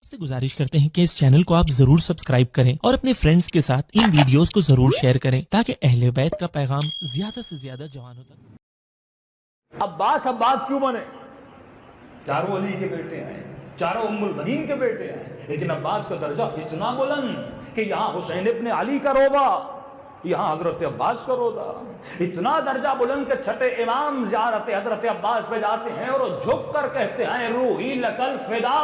आपसे गुजारिश करते हैं कि इस चैनल को आप जरूर सब्सक्राइब करें और अपने फ्रेंड्स के साथ इन वीडियोस को जरूर शेयर करें ताकि अहले बैत का पैगाम ज्यादा से ज्यादा जवानों तक। अब्बास अब्बास क्यों बने? चारों अली के बेटे हैं, चारों उम्मुल बनीन के बेटे हैं, लेकिन अब्बास का दर्जा इतना बुलंद कि यहाँ हुसैन इब्न अली का रोबा, यहाँ हजरत अब्बास का रोजा। इतना दर्जा बुलंद के छठे इमाम ज़ियारत हजरत अब्बास पे जाते हैं और झुक कर कहते हैं रूही लकल फिदा।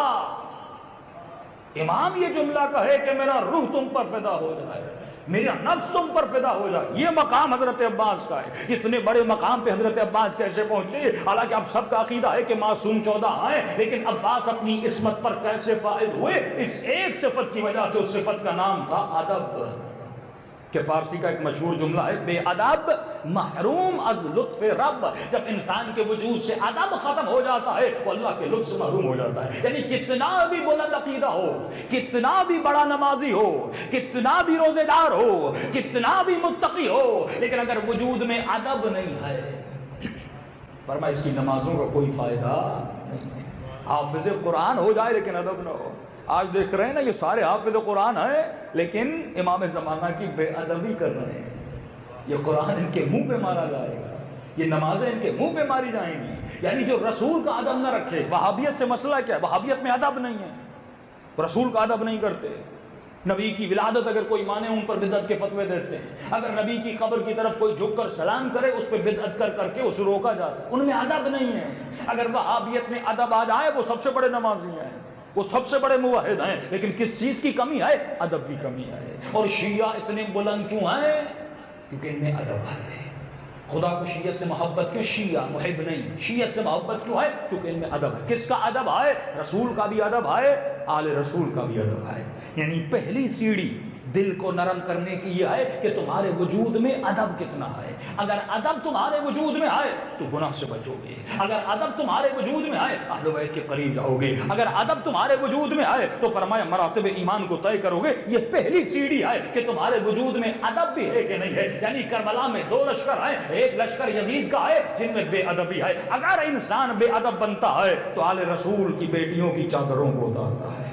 इमाम ये जुमला कहे कि मेरा रूह तुम पर फिदा हो जाए, मेरा नफ्स तुम पर फिदा हो जाए, ये मकाम हजरत अब्बास का है। इतने बड़े मकाम पे हजरत अब्बास कैसे पहुंचे? हालांकि आप सबका अकीदा है कि मासूम 14 आए, लेकिन अब्बास अपनी इस्मत पर कैसे फाइज हुए? इस एक सिफत की वजह से। उस सिफत का नाम था अदब। कि फारसी का एक मशहूर जुमला है, बेअदब महरूम अज लुत्फ रब। जब इंसान के वजूद से अदब खत्म हो जाता है वो अल्लाह के लुत्फ से महरूम हो जाता है। यानी कितना भी बुलंद अकीदा हो, कितना भी बड़ा नमाजी हो, कितना भी रोजेदार हो, कितना भी मुत्तकी हो, लेकिन अगर वजूद में अदब नहीं है, फरमाया इसकी नमाजों का कोई फायदा नहीं है। हाफिज कुरान हो जाए लेकिन अदब ना हो। आज देख रहे हैं ना, ये सारे हाफिज कुरान है लेकिन इमाम ज़माना की बेअदबी कर रहे हैं। ये कुरान इनके मुंह पे मारा जाएगा, ये नमाजें इनके मुंह पे मारी जाएंगी। यानी जो रसूल का अदब न रखे। वहाबियत से मसला क्या है? वहाबियत में अदब नहीं है, रसूल का अदब नहीं करते। नबी की विलादत अगर कोई माने उन पर बिदअत के फतवे देते हैं। अगर नबी की कब्र की तरफ कोई झुक कर सलाम करे उस पर बिदअत कर करके उसे रोका जाता है। उनमें अदब नहीं है। अगर वहाबियत में अदब आ जाए वो सबसे बड़े नमाजी हैं, वो सबसे बड़े मुवाहिद हैं, लेकिन किस चीज़ की कमी है? अदब की कमी है। और शिया इतने बुलंद क्यों हैं? क्योंकि इनमें अदब है। खुदा को शिया से मोहब्बत क्यों? शिया मुहिब नहीं, शिया से मोहब्बत क्यों है? क्योंकि इनमें अदब है। किसका अदब है? रसूल का भी अदब है, आले रसूल का भी अदब है। यानी पहली सीढ़ी दिल को नरम करने की यह है कि तुम्हारे वजूद में अदब कितना है। अगर अदब तुम्हारे वजूद में आए तो गुनाह से बचोगे। अगर अदब तुम्हारे वजूद में आए अहले बैत के करीब जाओगे। अगर अदब तुम्हारे वजूद में आए तो फरमाया मरातब ईमान को तय करोगे। ये पहली सीढ़ी है कि तुम्हारे वजूद में अदब भी है कि नहीं है। यानी करबला में 2 लश्कर आए, एक लश्कर यजीद का है जिनमें बेअदबी है। अगर इंसान बेअदब बनता है तो आले रसूल की बेटियों की चादरों को उतारता है।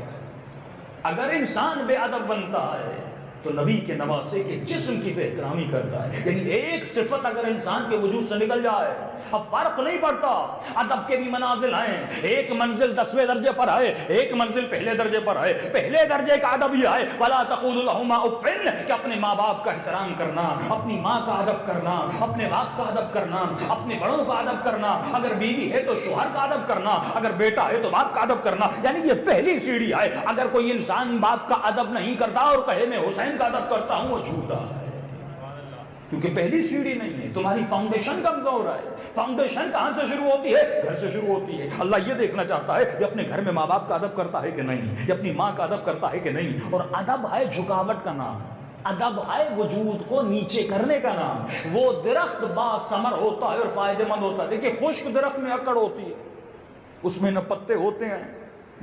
अगर इंसान बेअदब बनता है तो नबी के नवासे के जिस्म की बेहतरामी करता है। यानी एक सिफत अगर इंसान के वजूद से निकल जाए, अब फर्क नहीं पड़ता। अदब के भी मनाजिल हैं। एक मंजिल 10वें दर्जे पर है, एक मंजिल पहले दर्जे पर है। पहले दर्जे का अदब यह है वला तक़ूलु लहुमा उफ़्फ़िन, कि अपने माँ बाप का एहतराम करना, अपनी माँ का अदब करना, अपने बाप का अदब करना, अपने बड़ों का अदब करना। अगर बीवी है तो शौहर का अदब करना, अगर बेटा है तो बाप का अदब करना। यानी ये पहली सीढ़ी है। अगर कोई इंसान बाप का अदब नहीं करता और कहे मैं हुसैन का अदब करता हूं, वो झूठा है, क्योंकि पहली सीढ़ी नहीं है। तुम्हारी फाउंडेशन कमजोर है। फाउंडेशन कहां से शुरू होती है? घर से शुरू होती है। अल्लाह ये देखना चाहता है कि अपने घर में माँ बाप का अदब करता है कि नहीं, ये अपनी माँ का अदब करता है कि नहीं। और अदब है झुकावट का नाम, अदब है वजूद को नीचे करने का नाम। वो दरख्त बासमर होता है और फायदेमंद होता है। देखिए खुश्क दरख्त में अकड़ होती है, उसमें न पत्ते होते हैं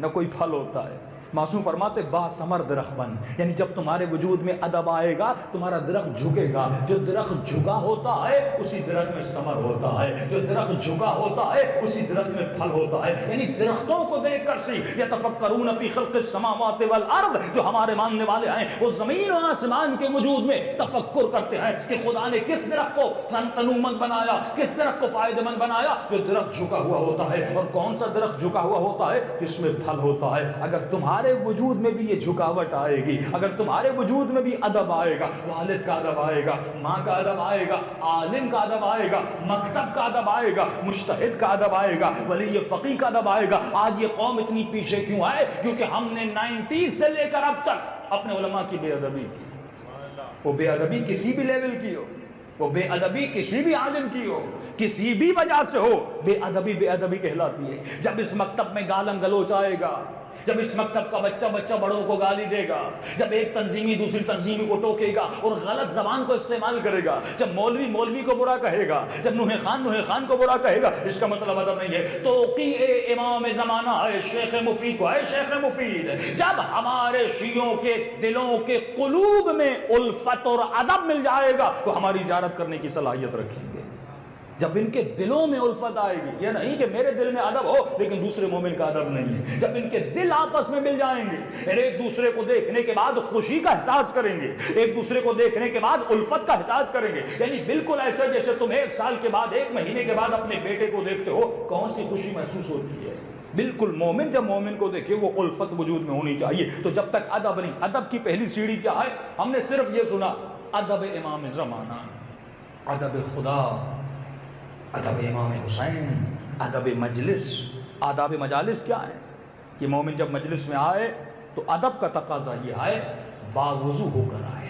न कोई फल होता है। मासूम फरमाते बासमर दरख्त बन, यानी जब तुम्हारे वजूद में अदब आएगा तुम्हारा दरख्त झुकेगा। जो दरख्त झुका होता है उसी दरख्त में समर होता है, जो दरख्त झुका होता है उसी दरख्त में फल होता है। यानी दरख्तों को देख कर सी यतफक्करून फी खल्क़िस समावाति वल अर्द, जो हमारे मानने वाले हैं वो जमीन और आसमान के वजूद में तफक्कुर करते हैं कि खुदा ने किस दरख्त को तनूमंद बनाया, किस दरख्त को फायदेमंद बनाया। जो दरख्त झुका हुआ होता है, और कौन सा दरख्त झुका हुआ होता है? जिसमें फल होता है। अगर तुम्हारे वजूद में भी ये झुकावट आएगी, अगर तुम्हारे वजूद में भी अदब आएगा, वालिद का अदब आएगा, माँ का अदब आएगा, आलिम का अदब आएगा, मकतब का अदब आएगा, मुज्तहिद का अदब आएगा, वली फकीह का अदब आएगा। आज ये कौम इतनी पीछे क्यों है? क्योंकि हमने 90s से लेकर अब तक अपने उलमा की बेअदबी की। वो बेअदबी किसी भी लेवल की हो, वो बेअदबी किसी भी आलिम की हो, किसी भी वजह से हो, बेअदबी बेअदबी कहलाती है। जब इस मकतब में गालम गलोच आएगा, जब इस मकतब का बच्चा बच्चा बड़ों को गाली देगा, जब एक तंजीमी दूसरी तंजीमी को टोकेगा और गलत जबान को इस्तेमाल करेगा, जब मौलवी मौलवी को बुरा कहेगा, जब नुहे खान को बुरा कहेगा, इसका मतलब अदब नहीं है। तो इमाम ज़माना है शेख मुफीद को है शेख मुफीद। जब हमारे शियों के दिलों के कुलूब में उल्फत और अदब मिल जाएगा तो हमारी ज़ियारत करने की सलाहियत रखेंगे। جب ان کے دلوں میں الفت آئے گی، یہ نہیں کہ میرے دل میں ادب ہو لیکن دوسرے مومن کا ادب نہیں ہے، جب ان کے دل آپس میں مل جائیں گے، ایک دوسرے کو دیکھنے کے بعد خوشی کا احساس کریں گے، ایک دوسرے کو دیکھنے کے بعد الفت کا احساس کریں گے، یعنی بالکل ایسا جیسے تم 1 سال کے بعد 1 مہینے کے بعد اپنے بیٹے کو دیکھتے ہو، کون سی خوشی محسوس ہوتی ہے؟ بالکل مومن جب مومن کو دیکھے وہ الفت وجود میں ہونی چاہیے۔ تو جب تک ادب نہیں، ادب کی پہلی سیڑھی کیا ہے؟ ہم نے صرف یہ سنا ادب امام زمانہ، ادب خدا، ادب امام حسین، ادب مجلس۔ آداب مجالس کیا ہے؟ کہ مومن جب مجلس میں آئے تو ادب کا تقاضا یہ ہے باوضو ہو کر آئے۔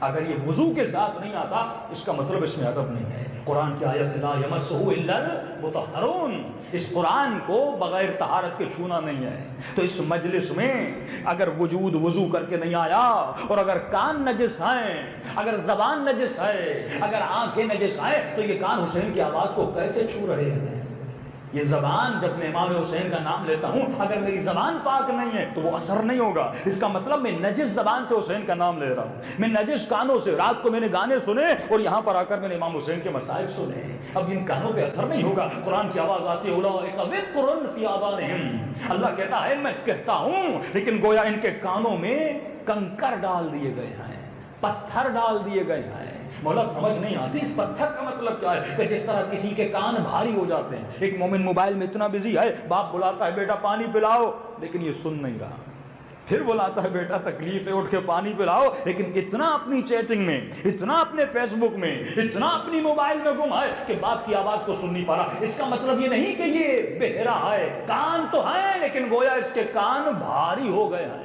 اگر یہ وضو کے ساتھ نہیں آتا اس کا مطلب اس میں ادب نہیں ہے۔ قرآن کی آیت لا یمسہ الا المطہرون، اس قرآن کو بغیر طہارت کے چھونا نہیں ہے۔ تو اس مجلس میں اگر وجود وضو کر کے نہیں آیا، اور اگر کان نجس ہیں، اگر زبان نجس ہے، اگر آنکھیں نجس ہیں، تو یہ کان حسین کی آواز کو کیسے چھو رہے ہیں؟ یہ زبان جب میں امام حسین کا نام لیتا ہوں اگر میری زبان پاک نہیں ہے تو وہ اثر نہیں ہوگا۔ اس کا مطلب میں نجس زبان سے حسین کا نام لے رہا ہوں، میں نجس کانوں سے رات کو میں نے گانے سنے اور یہاں پر آ کر میں نے امام حسین کے مصائب سنے، اب ان کانوں پہ اثر نہیں ہوگا۔ قرآن کی آواز آتی ہے اولئک وقر فی آذانہم، اللہ کہتا ہے میں کہتا ہوں لیکن گویا ان کے کانوں میں کنکر ڈال دیے گئے ہیں، پتھر ڈال دیے گئے ہیں۔ مولا سمجھ نہیں آتی اس پتھر کا مطلب کیا ہے، کہ جس طرح کسی کے کان بھاری ہو جاتے ہیں۔ ایک مومن موبائل میں اتنا بزی ہے، باپ بلاتا ہے بیٹا پانی پلاؤ، لیکن یہ سن نہیں رہا، پھر بلاتا ہے بیٹا تکلیف ہے اٹھ کے پانی پلاؤ، لیکن اتنا اپنی چیٹنگ میں، اتنا اپنے فیس بک میں، اتنا اپنی موبائل میں گم ہے کہ باپ کی آواز کو سن نہیں پا رہا۔ اس کا مطلب یہ نہیں کہ یہ بہرا ہے، کان تو ہیں لیکن گویا اس کے کان بھاری ہو گئے ہیں۔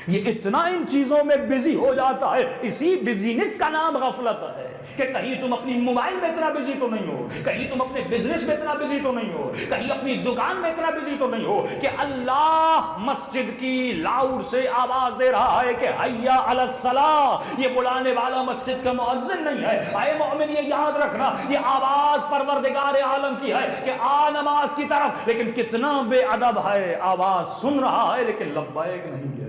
یہ اتنا ان چیزوں میں بزی ہو جاتا ہے، اسی بزینس کا نام غفلت ہے، کہ کہیں تم اپنی موبائل میں اتنا بزی تو نہیں ہو، کہیں تم اپنے بزنس میں اتنا بزی تو نہیں ہو، کہیں اپنی دکان میں اتنا بزی تو نہیں ہو کہ اللہ مسجد کی لاؤڈ سے آواز دے رہا ہے کہ حیا علی الصلاۃ، یہ بلانے والا مسجد کا مؤذن نہیں ہے۔ اے مومن یہ یاد رکھنا، یہ آواز پروردگار عالم کی ہے کہ آ نماز کی طرف، لیکن کتنا بے ادب ہے، آواز سن رہا ہے لیکن لبیک نہیں ہے۔